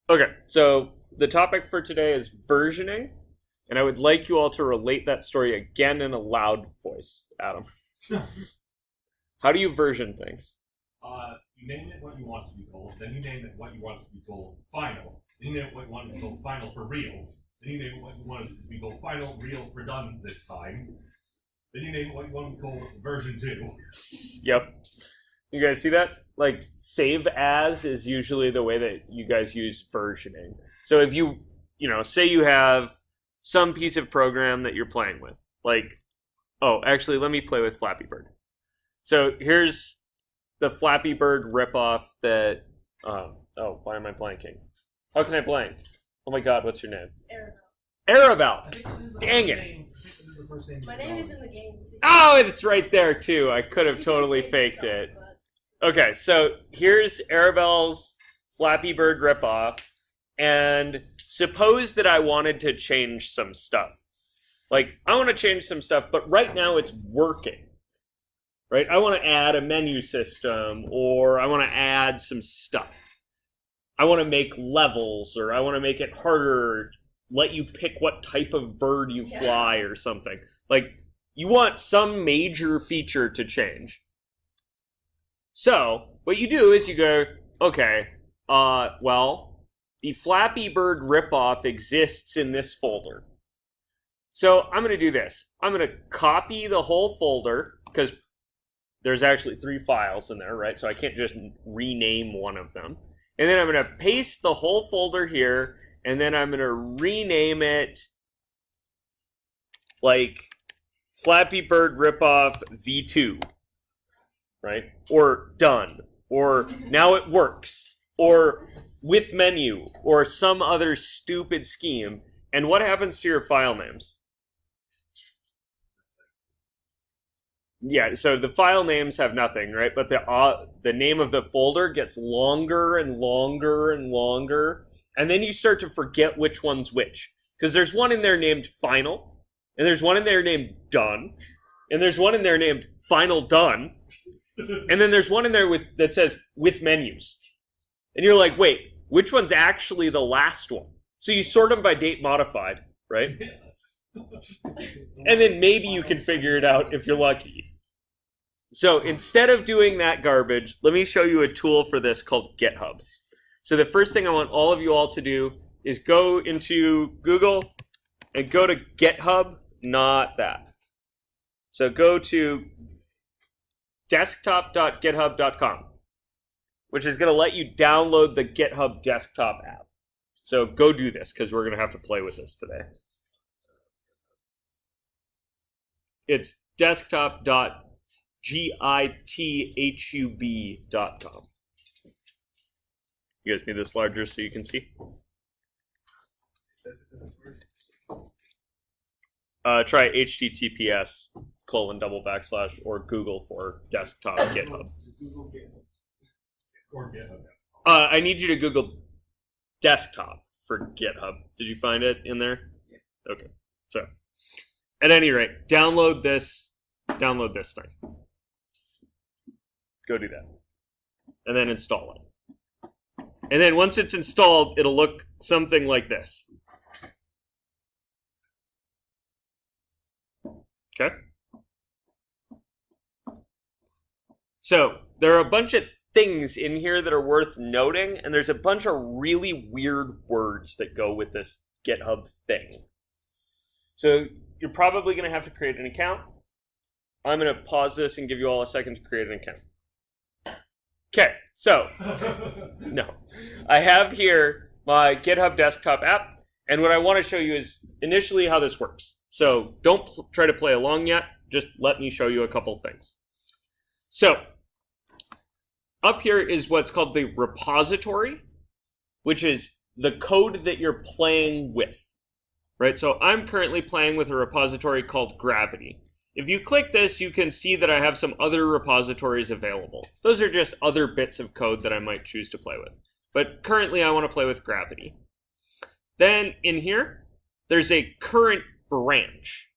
Okay, so the topic for today is versioning, and I would like you all to relate that story again in a loud voice. Adam, how do you version things? You name it what you want it to be called, then you name it what you want it to be called final, then you name it what you want it to be called final for real, then you name it what you want it to be called final, real, for done this time, then you name it what you want it to be called version 2. Yep. You guys see that? Like, save as is usually the way that you guys use versioning. So if you say you have some piece of program that you're playing with, like, oh, actually, let me play with Flappy Bird. So here's the Flappy Bird ripoff that, why am I blanking? How can I blank? Oh my god, what's your name? Arabelle. Dang it. My name is in the game. Oh, it's right there too. I could have totally faked it. Okay, so here's Arabelle's Flappy Bird ripoff, and suppose that I wanted to change some stuff. Like, I want to change some stuff, but right now it's working. Right? I want to add a menu system, or I want to add some stuff. I want to make levels, or I want to make it harder, let you pick what type of bird you fly or something. Like, you want some major feature to change. So, what you do is you go, okay, well, the Flappy Bird ripoff exists in this folder. So, I'm going to do this. I'm going to copy the whole folder, because there's actually 3 files in there, right? So I can't just rename one of them. And then I'm going to paste the whole folder here, and then I'm going to rename it like Flappy Bird ripoff v2, right? Or done, or now it works, or with menu, or some other stupid scheme. And what happens to your file names? Yeah, so the file names have nothing, right? But the name of the folder gets longer and longer and longer, and then you start to forget which one's which. Because there's one in there named final, and there's one in there named done, and there's one in there named final done, and then there's one in there that says with menus. And you're like, wait, which one's actually the last one? So you sort them by date modified, right? And then maybe you can figure it out if you're lucky. So instead of doing that garbage, let me show you a tool for this called GitHub. So the first thing I want all of you all to do is go into Google and go to GitHub, not that. So go to desktop.github.com, which is going to let you download the GitHub Desktop app. So go do this, because we're going to have to play with this today. It's desktop.github.com. You guys need this larger so you can see? Try https:// or Google for desktop GitHub. Or GitHub. I need you to Google desktop for GitHub. Did you find it in there? Yeah. Okay. So, at any rate, download this thing. Go do that. And then install it. And then once it's installed, it'll look something like this. Okay? So, there are a bunch of things in here that are worth noting, and there's a bunch of really weird words that go with this GitHub thing. So, you're probably going to have to create an account. I'm going to pause this and give you all a second to create an account. Okay, so, no. I have here my GitHub Desktop app, and what I want to show you is initially how this works. So, don't try to play along yet, just let me show you a couple things. So, up here is what's called the repository, which is the code that you're playing with, right? So I'm currently playing with a repository called Gravity. If you click this, you can see that I have some other repositories available. Those are just other bits of code that I might choose to play with. But currently I want to play with Gravity. Then in here, there's a current branch.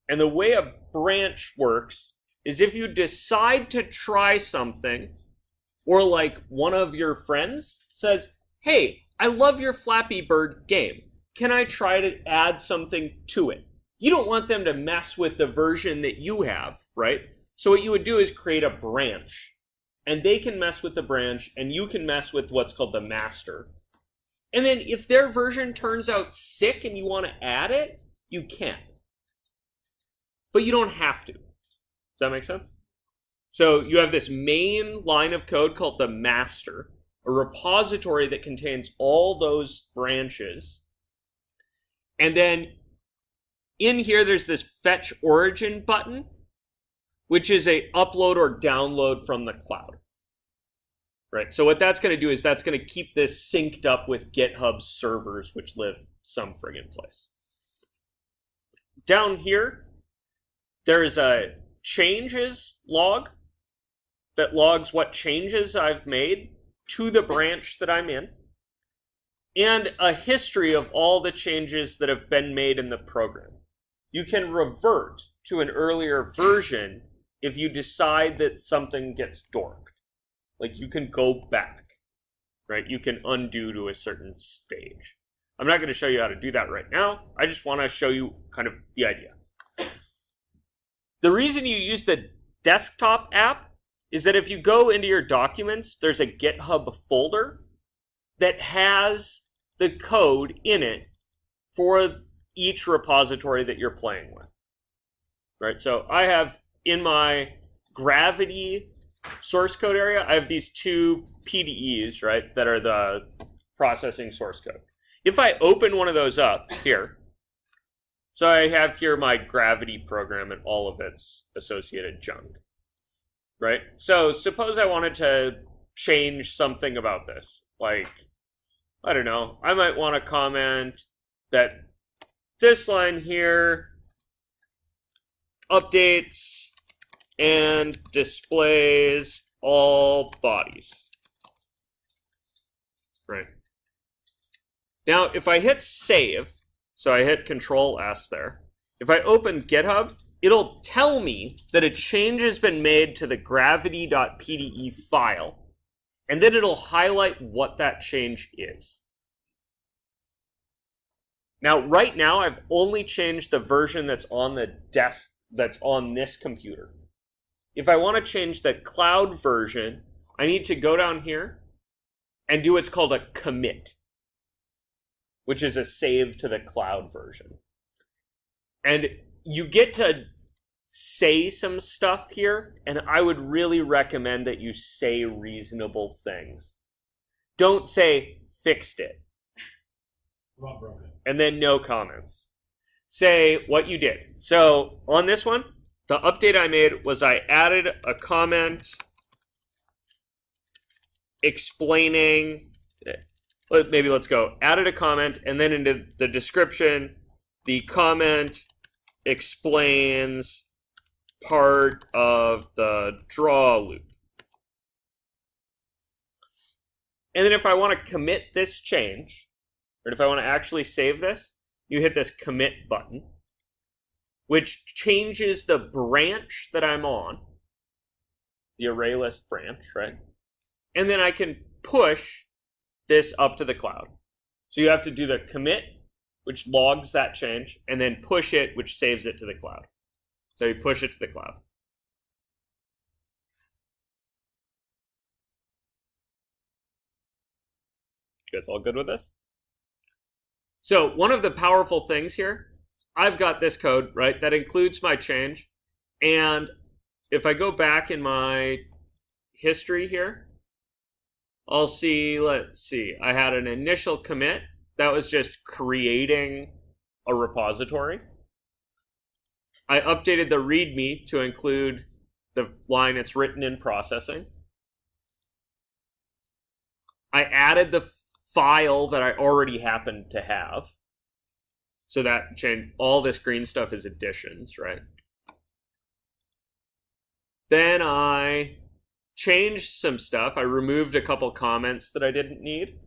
And the way a branch works is if you decide to try something, or like one of your friends says, hey, I love your Flappy Bird game. Can I try to add something to it? You don't want them to mess with the version that you have, right? So what you would do is create a branch. And they can mess with the branch, and you can mess with what's called the master. And then if their version turns out sick and you want to add it, you can. But you don't have to. Does that make sense? So you have this main line of code called the master, a repository that contains all those branches. And then in here, there's this fetch origin button, which is a upload or download from the cloud. Right? So what that's going to do is that's going to keep this synced up with GitHub's servers, which live some friggin' place. Down here, there's a changes log that logs what changes I've made to the branch that I'm in, and a history of all the changes that have been made in the program. You can revert to an earlier version if you decide that something gets dorked. Like, you can go back, right? You can undo to a certain stage. I'm not going to show you how to do that right now. I just want to show you kind of the idea. The reason you use the desktop app is that if you go into your documents, there's a GitHub folder that has the code in it for each repository that you're playing with, right? So I have in my Gravity source code area, I have these two PDEs, right, that are the processing source code. If I open one of those up here, so I have here my Gravity program and all of its associated junk, right? So suppose I wanted to change something about this. Like, I don't know, I might want to comment that this line here updates and displays all bodies. Right. Now, if I hit save, so I hit Control S there, if I open GitHub, it'll tell me that a change has been made to the gravity.pde file, and then it'll highlight what that change is. Now, right now, I've only changed the version that's on the desk, that's on this computer. If I want to change the cloud version, I need to go down here and do what's called a commit, which is a save to the cloud version. And you get to say some stuff here, and I would really recommend that you say reasonable things. Don't say, fixed it. Not broken. And then no comments. Say what you did. So on this one, the update I made was I added a comment explaining, maybe let's go, added a comment, and then into the description, the comment explains part of the draw loop. And then if I want to commit this change, or if I want to actually save this, you hit this commit button, which changes the branch that I'm on, the array list branch, right? And then I can push this up to the cloud. So you have to do the commit, which logs that change, and then push it, which saves it to the cloud. So you push it to the cloud. You guys all good with this? So one of the powerful things here, I've got this code, right, that includes my change. And if I go back in my history here, I'll see, let's see, I had an initial commit. That was just creating a repository. I updated the README to include the line it's written in processing. I added the file that I already happened to have. So that changed, all this green stuff is additions, right? Then I changed some stuff. I removed a couple comments that I didn't need.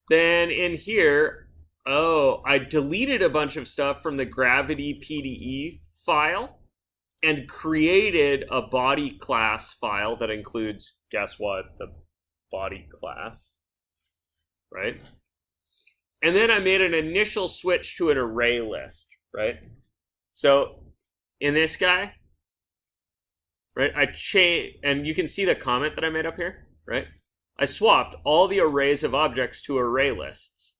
Then in here, I deleted a bunch of stuff from the Gravity PDE file and created a body class file that includes guess what? The body class, right? And then I made an initial switch to an array list, right? So in this guy, right, and you can see the comment that I made up here, right? I swapped all the arrays of objects to array lists.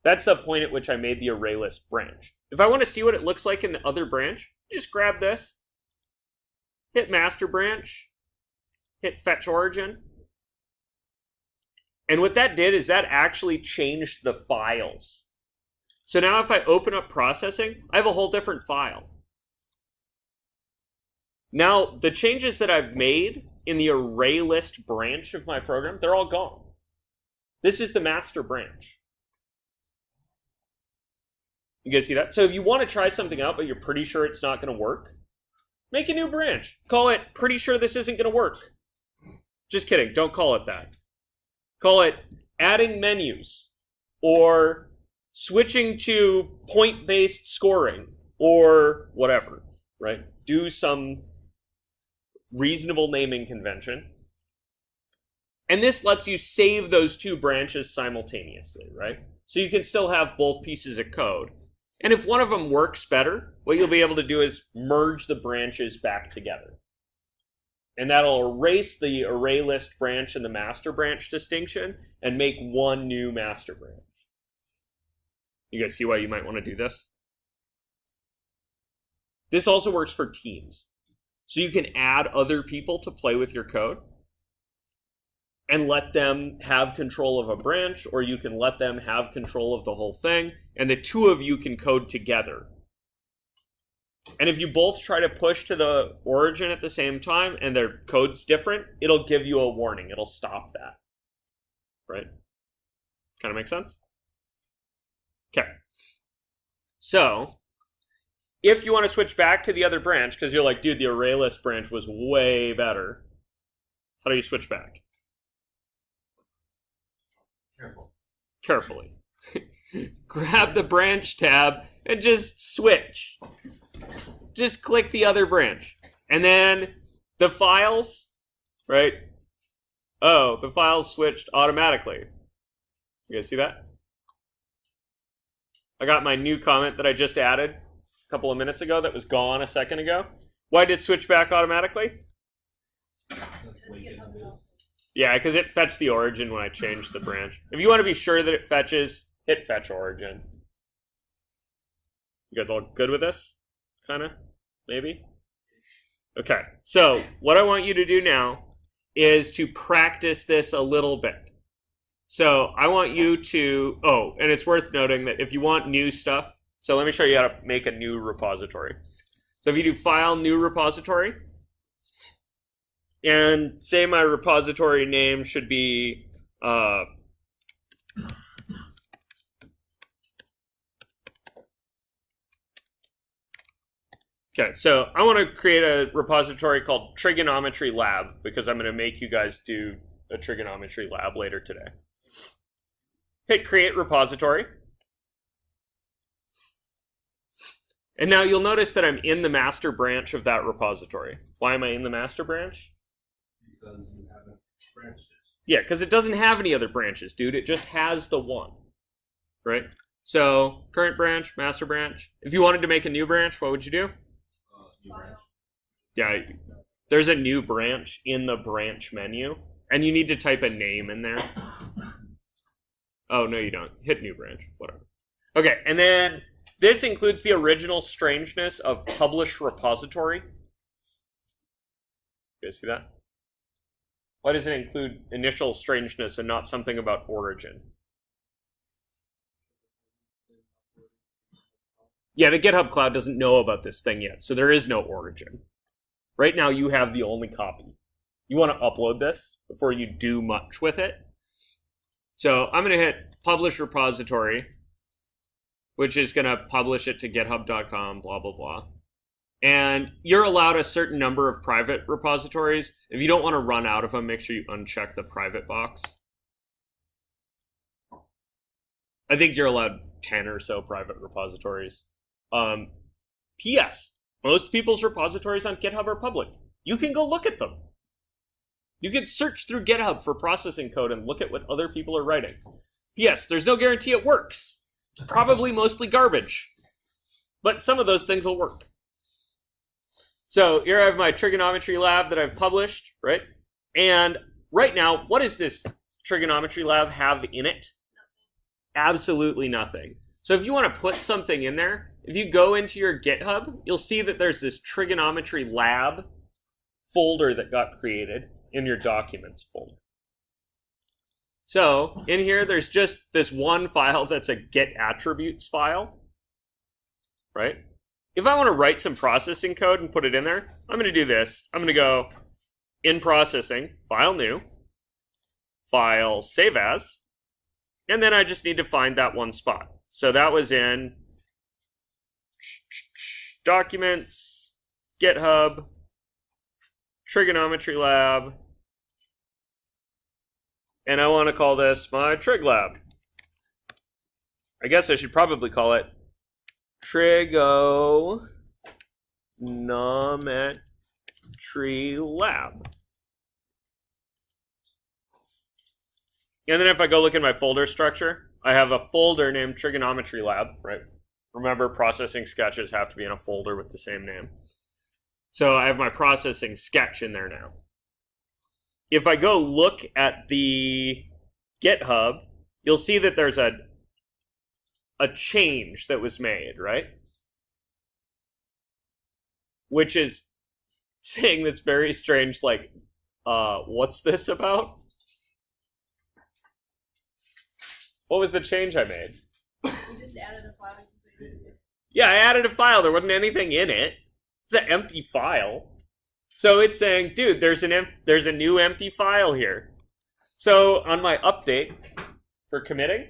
That's the point at which I made the array list branch. If I want to see what it looks like in the other branch, just grab this, hit master branch, hit fetch origin. And what that did is that actually changed the files. So now if I open up processing, I have a whole different file. Now, the changes that I've made in the array list branch of my program, they're all gone. This is the master branch. You guys see that? So if you want to try something out, but you're pretty sure it's not going to work, make a new branch. Call it, pretty sure this isn't going to work. Just kidding. Don't call it that. Call it adding menus, or switching to point-based scoring, or whatever, right? Do some reasonable naming convention. And this lets you save those two branches simultaneously, right? So you can still have both pieces of code. And if one of them works better, what you'll be able to do is merge the branches back together. And that'll erase the array list branch and the master branch distinction and make one new master branch. You guys see why you might want to do this? This also works for teams. So you can add other people to play with your code and let them have control of a branch, or you can let them have control of the whole thing, and the two of you can code together. And if you both try to push to the origin at the same time and their code's different, it'll give you a warning. It'll stop that. Right? Kind of make sense? Okay. So, if you want to switch back to the other branch, because you're like, dude, the array list branch was way better, how do you switch back? Carefully. Grab the branch tab and just switch. Just click the other branch. And then the files, right? Oh, the files switched automatically. You guys see that? I got my new comment that I just added a couple of minutes ago that was gone a second ago. Why did it switch back automatically? Yeah, because it fetched the origin when I changed the branch. If you want to be sure that it fetches, hit fetch origin. You guys all good with this? Kind of? Maybe? Okay, so what I want you to do now is to practice this a little bit. So I want you to, and it's worth noting that if you want new stuff, so let me show you how to make a new repository. So if you do file, new repository, and say my repository name should be okay, so I want to create a repository called Trigonometry Lab because I'm going to make you guys do a trigonometry lab later today. Hit create repository. And now you'll notice that I'm in the master branch of that repository. Why am I in the master branch? Because you haven't branched it. Yeah, because it doesn't have any other branches, dude. It just has the one, right? So current branch, master branch. If you wanted to make a new branch, what would you do? New branch. Yeah, there's a new branch in the branch menu, and you need to type a name in there. Oh, no, you don't. Hit new branch, whatever. Okay, and then this includes the original strangeness of publish repository. You guys see that? Why does it include initial strangeness and not something about origin? Yeah, the GitHub Cloud doesn't know about this thing yet, so there is no origin. Right now, you have the only copy. You want to upload this before you do much with it. So I'm going to hit publish repository, which is going to publish it to github.com, blah, blah, blah. And you're allowed a certain number of private repositories. If you don't want to run out of them, make sure you uncheck the private box. I think you're allowed 10 or so private repositories. P.S. Most people's repositories on GitHub are public. You can go look at them. You can search through GitHub for processing code and look at what other people are writing. Yes, there's no guarantee it works. It's probably mostly garbage. But some of those things will work. So here I have my trigonometry lab that I've published, right? And right now, what does this trigonometry lab have in it? Absolutely nothing. So if you want to put something in there, if you go into your GitHub, you'll see that there's this trigonometry lab folder that got created in your documents folder. So in here, there's just this one file that's a get attributes file, right? If I want to write some processing code and put it in there, I'm going to do this. I'm going to go in processing, file new, file save as, and then I just need to find that one spot. So that was in documents, GitHub, trigonometry lab, and I want to call this my trig lab. I guess I should probably call it trigonometry lab. And then if I go look at my folder structure, I have a folder named trigonometry lab, right? Remember, processing sketches have to be in a folder with the same name. So I have my processing sketch in there now. If I go look at the GitHub, you'll see that there's a change that was made, right? Which is saying that's very strange, like, what's this about? What was the change I made? You just added a file. Yeah, I added a file. There wasn't anything in it. It's an empty file. So it's saying, dude, there's a new empty file here. So on my update for committing,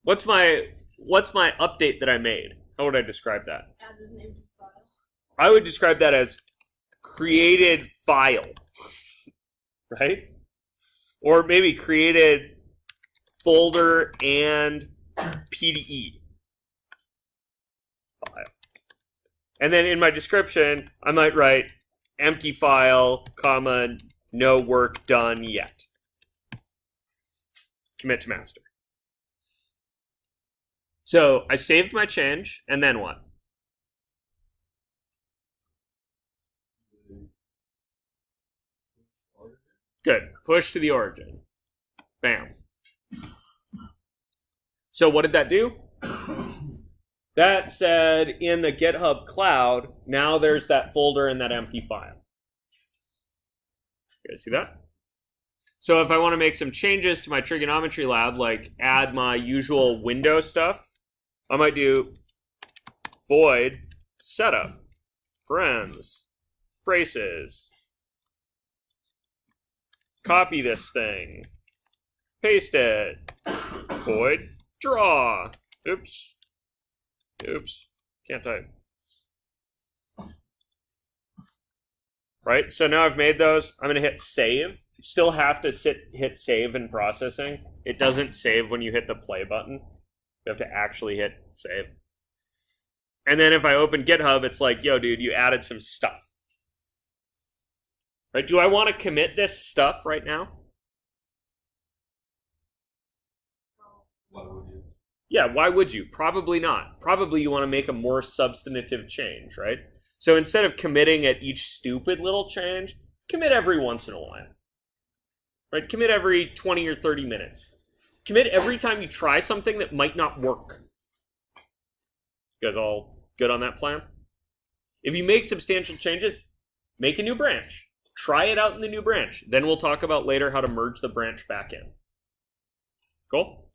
what's my update that I made? How would I describe that? Added an empty file. I would describe that as created file, right? Or maybe created folder and PDE file. And then in my description, I might write empty file, comma, no work done yet. Commit to master. So I saved my change, and then what? Good. Push to the origin. Bam. So what did that do? That said, in the GitHub cloud, now there's that folder and that empty file. You guys see that? So if I want to make some changes to my trigonometry lab, like add my usual window stuff, I might do void setup, friends, braces, copy this thing, paste it, void draw. Oops. Oops. Can't type. Right? So now I've made those. I'm going to hit save. You still have to hit save in processing. It doesn't save when you hit the play button. You have to actually hit save. And then if I open GitHub, it's like, yo, dude, you added some stuff. Right? Do I want to commit this stuff right now? Why would you? Yeah, why would you? Probably not. Probably you want to make a more substantive change, right? So instead of committing at each stupid little change, commit every once in a while. Right? Commit every 20 or 30 minutes. Commit every time you try something that might not work. You guys all good on that plan? If you make substantial changes, make a new branch. Try it out in the new branch. Then we'll talk about later how to merge the branch back in. Cool?